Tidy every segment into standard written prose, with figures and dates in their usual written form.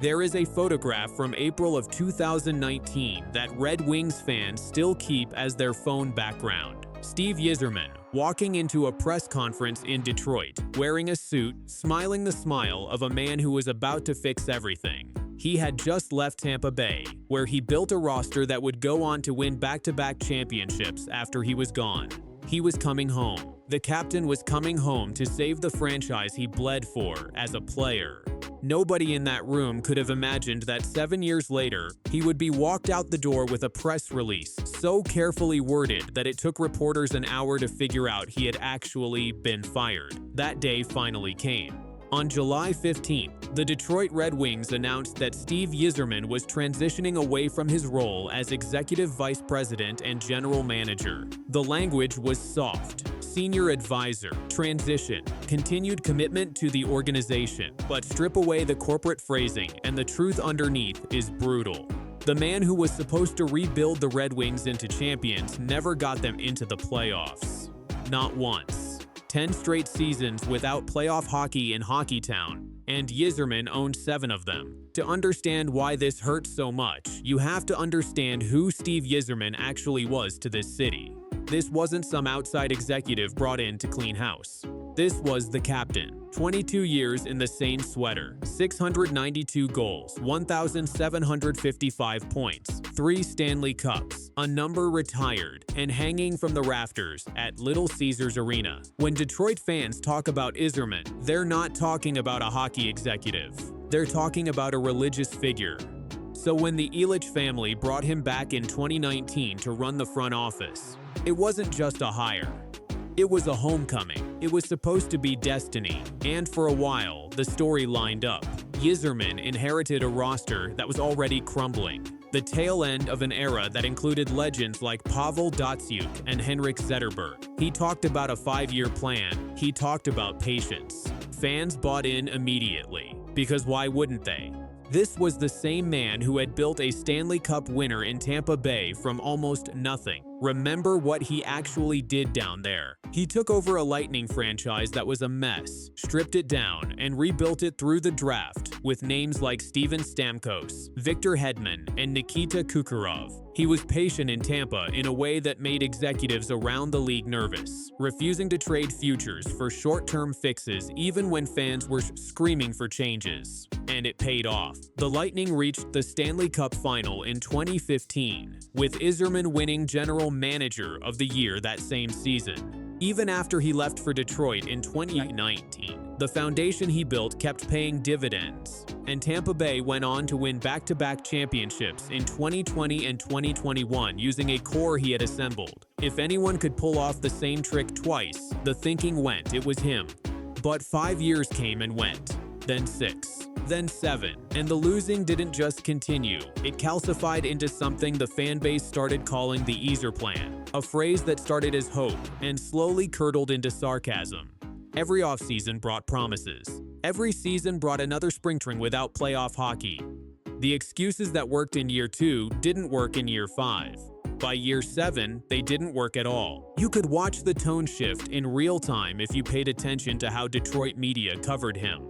There is a photograph from April of 2019 that Red Wings fans still keep as their phone background. Steve Yzerman walking into a press conference in Detroit, wearing a suit, smiling the smile of a man who was about to fix everything. He had just left Tampa Bay, where he built a roster that would go on to win back-to-back championships after he was gone. He was coming home. The captain was coming home to save the franchise he bled for as a player. Nobody in that room could have imagined that 7 years later, he would be walked out the door with a press release so carefully worded that it took reporters an hour to figure out he had actually been fired. That day finally came. On July 15th, the Detroit Red Wings announced that Steve Yzerman was transitioning away from his role as executive vice president and general manager. The language was soft. Senior advisor, transition, continued commitment to the organization, but strip away the corporate phrasing and the truth underneath is brutal. The man who was supposed to rebuild the Red Wings into champions never got them into the playoffs. Not once. 10 straight seasons without playoff hockey in Hockeytown, and Yzerman owned 7 of them. To understand why this hurts so much, you have to understand who Steve Yzerman actually was to this city. This wasn't some outside executive brought in to clean house. This was the captain. 22 years in the same sweater, 692 goals, 1,755 points, 3 Stanley Cups, a number retired, and hanging from the rafters at Little Caesars Arena. When Detroit fans talk about Yzerman, they're not talking about a hockey executive. They're talking about a religious figure. So when the Ilitch family brought him back in 2019 to run the front office, it wasn't just a hire. It was a homecoming. It was supposed to be destiny, and for a while, the story lined up. Yzerman inherited a roster that was already crumbling, the tail end of an era that included legends like Pavel Datsyuk and Henrik Zetterberg. He talked about a 5-year plan. He talked about patience. Fans bought in immediately, because why wouldn't they? This was the same man who had built a Stanley Cup winner in Tampa Bay from almost nothing. Remember what he actually did down there. He took over a Lightning franchise that was a mess, stripped it down, and rebuilt it through the draft with names like Steven Stamkos, Victor Hedman, and Nikita Kucherov. He was patient in Tampa in a way that made executives around the league nervous, refusing to trade futures for short-term fixes even when fans were screaming for changes. And it paid off. The Lightning reached the Stanley Cup final in 2015, with Yzerman winning General Manager of the Year that same season. Even after he left for Detroit in 2019, the foundation he built kept paying dividends, and Tampa Bay went on to win back-to-back championships in 2020 and 2021 using a core he had assembled. If anyone could pull off the same trick twice, the thinking went it was him. But 5 years came and went, then 6. Then 7, and the losing didn't just continue. It calcified into something the fan base started calling the Yzer Plan, a phrase that started as hope and slowly curdled into sarcasm. Every offseason brought promises. Every season brought another springtime without playoff hockey. The excuses that worked in year 2 didn't work in year 5. By year 7, they didn't work at all. You could watch the tone shift in real time if you paid attention to how Detroit media covered him.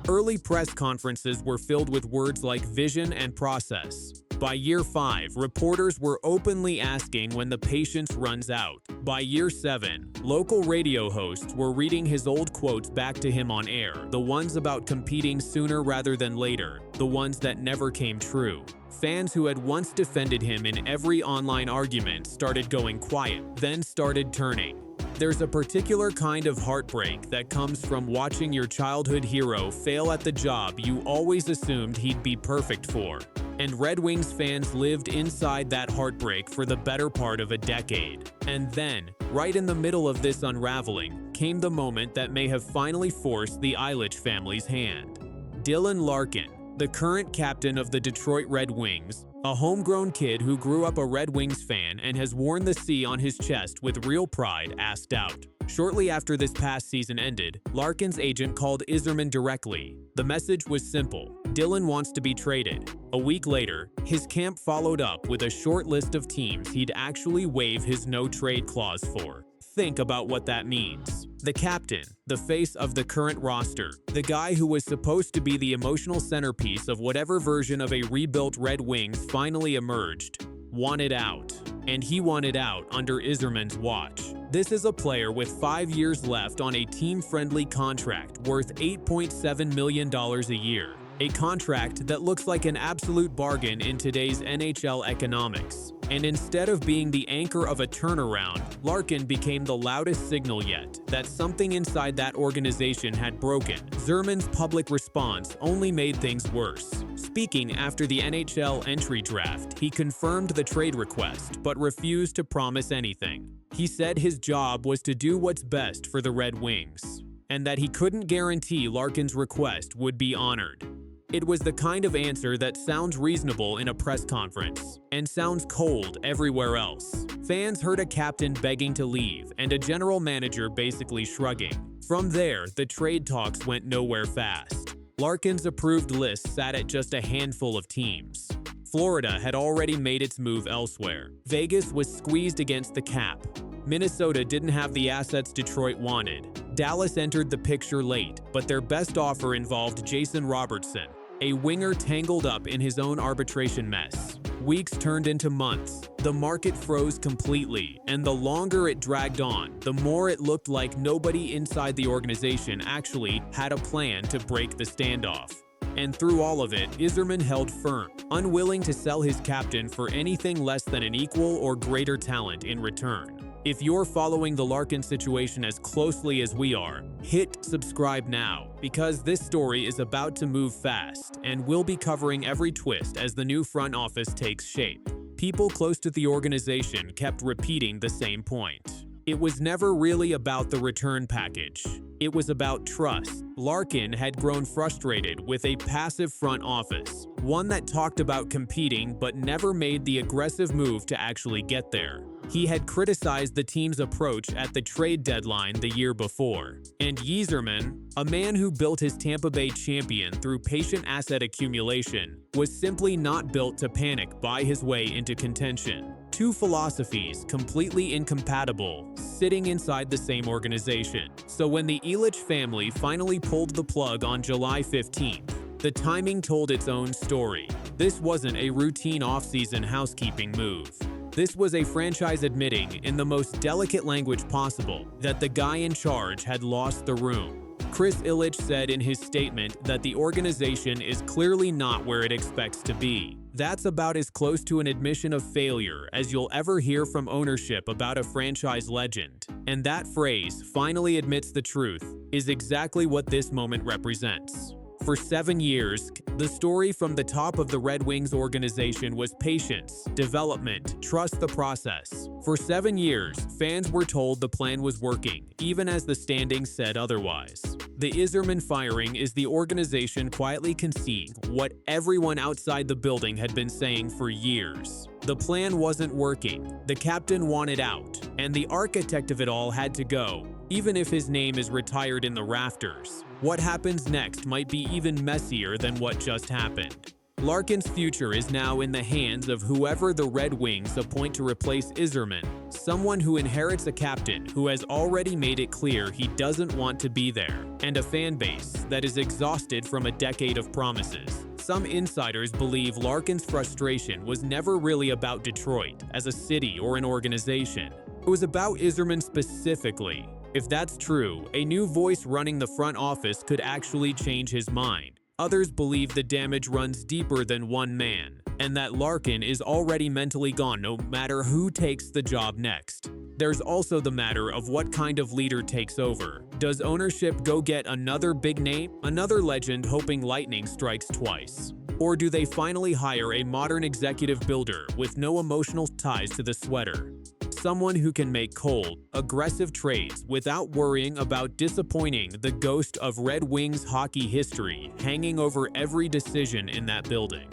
Early press conferences were filled with words like vision and process. By year 5, reporters were openly asking when the patience runs out. By year 7, local radio hosts were reading his old quotes back to him on air, the ones about competing sooner rather than later, the ones that never came true. Fans who had once defended him in every online argument started going quiet, then started turning. There's a particular kind of heartbreak that comes from watching your childhood hero fail at the job you always assumed he'd be perfect for. And Red Wings fans lived inside that heartbreak for the better part of a decade. And then, right in the middle of this unraveling, came the moment that may have finally forced the Ilitch family's hand. Dylan Larkin, the current captain of the Detroit Red Wings, a homegrown kid who grew up a Red Wings fan and has worn the C on his chest with real pride, asked out. Shortly after this past season ended, Larkin's agent called Yzerman directly. The message was simple: Dylan wants to be traded. A week later, his camp followed up with a short list of teams he'd actually waive his no-trade clause for. Think about what that means. The captain, the face of the current roster, the guy who was supposed to be the emotional centerpiece of whatever version of a rebuilt Red Wings finally emerged, wanted out. And he wanted out under Yzerman's watch. This is a player with 5 years left on a team-friendly contract worth $8.7 million a year. A contract that looks like an absolute bargain in today's NHL economics. And instead of being the anchor of a turnaround, Larkin became the loudest signal yet that something inside that organization had broken. Yzerman's public response only made things worse. Speaking after the NHL entry draft, he confirmed the trade request but refused to promise anything. He said his job was to do what's best for the Red Wings, and that he couldn't guarantee Larkin's request would be honored. It was the kind of answer that sounds reasonable in a press conference and sounds cold everywhere else. Fans heard a captain begging to leave and a general manager basically shrugging. From there, the trade talks went nowhere fast. Larkin's approved list sat at just a handful of teams. Florida had already made its move elsewhere. Vegas was squeezed against the cap. Minnesota didn't have the assets Detroit wanted. Dallas entered the picture late, but their best offer involved Jason Robertson, a winger tangled up in his own arbitration mess. Weeks turned into months. The market froze completely, and the longer it dragged on, the more it looked like nobody inside the organization actually had a plan to break the standoff. And through all of it, Yzerman held firm, unwilling to sell his captain for anything less than an equal or greater talent in return. If you're following the Larkin situation as closely as we are, hit subscribe now, because this story is about to move fast, and we'll be covering every twist as the new front office takes shape. People close to the organization kept repeating the same point. It was never really about the return package. It was about trust. Larkin had grown frustrated with a passive front office, one that talked about competing but never made the aggressive move to actually get there. He had criticized the team's approach at the trade deadline the year before. And Yzerman, a man who built his Tampa Bay champion through patient asset accumulation, was simply not built to panic buy his way into contention. Two philosophies, completely incompatible, sitting inside the same organization. So when the Ilitch family finally pulled the plug on July 15th, the timing told its own story. This wasn't a routine offseason housekeeping move. This was a franchise admitting, in the most delicate language possible, that the guy in charge had lost the room. Chris Ilitch said in his statement that the organization is clearly not where it expects to be. That's about as close to an admission of failure as you'll ever hear from ownership about a franchise legend. And that phrase, finally admits the truth, is exactly what this moment represents. For 7 years, the story from the top of the Red Wings organization was patience, development, trust the process. For 7 years, fans were told the plan was working, even as the standings said otherwise. The Yzerman firing is the organization quietly conceding what everyone outside the building had been saying for years. The plan wasn't working, the captain wanted out, and the architect of it all had to go, even if his name is retired in the rafters. What happens next might be even messier than what just happened. Larkin's future is now in the hands of whoever the Red Wings appoint to replace Yzerman, someone who inherits a captain who has already made it clear he doesn't want to be there, and a fan base that is exhausted from a decade of promises. Some insiders believe Larkin's frustration was never really about Detroit as a city or an organization. It was about Yzerman specifically. If that's true, a new voice running the front office could actually change his mind. Others believe the damage runs deeper than one man, and that Larkin is already mentally gone no matter who takes the job next. There's also the matter of what kind of leader takes over. Does ownership go get another big name, another legend hoping lightning strikes twice? Or do they finally hire a modern executive builder with no emotional ties to the sweater? Someone who can make cold, aggressive trades without worrying about disappointing the ghost of Red Wings hockey history hanging over every decision in that building.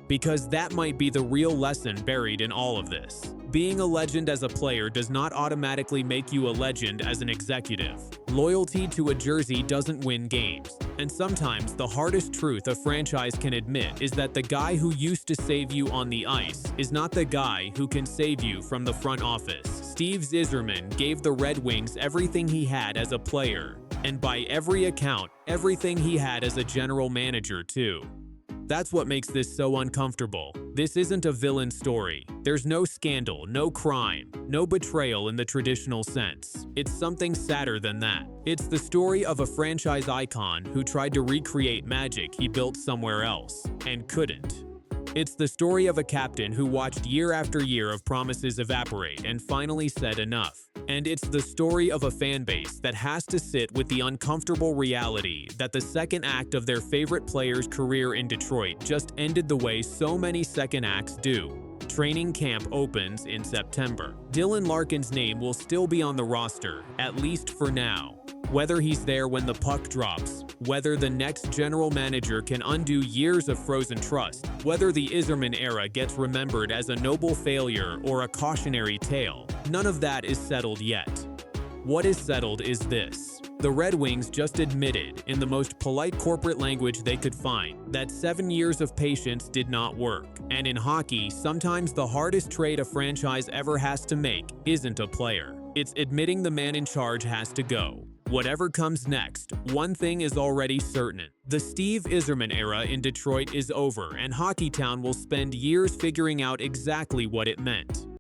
Because that might be the real lesson buried in all of this. Being a legend as a player does not automatically make you a legend as an executive. Loyalty to a jersey doesn't win games. And sometimes the hardest truth a franchise can admit is that the guy who used to save you on the ice is not the guy who can save you from the front office. Steve Yzerman gave the Red Wings everything he had as a player, and by every account, everything he had as a general manager too. That's what makes this so uncomfortable. This isn't a villain story. There's no scandal, no crime, no betrayal in the traditional sense. It's something sadder than that. It's the story of a franchise icon who tried to recreate magic he built somewhere else and couldn't. It's the story of a captain who watched year after year of promises evaporate and finally said enough. And it's the story of a fan base that has to sit with the uncomfortable reality that the second act of their favorite player's career in Detroit just ended the way so many second acts do. Training camp opens in September. Dylan Larkin's name will still be on the roster, at least for now. Whether he's there when the puck drops, whether the next general manager can undo years of frozen trust, whether the Yzerman era gets remembered as a noble failure or a cautionary tale, none of that is settled yet. What is settled is this. The Red Wings just admitted, in the most polite corporate language they could find, that 7 years of patience did not work. And in hockey, sometimes the hardest trade a franchise ever has to make isn't a player. It's admitting the man in charge has to go. Whatever comes next, one thing is already certain. The Steve Yzerman era in Detroit is over, and Hockeytown will spend years figuring out exactly what it meant.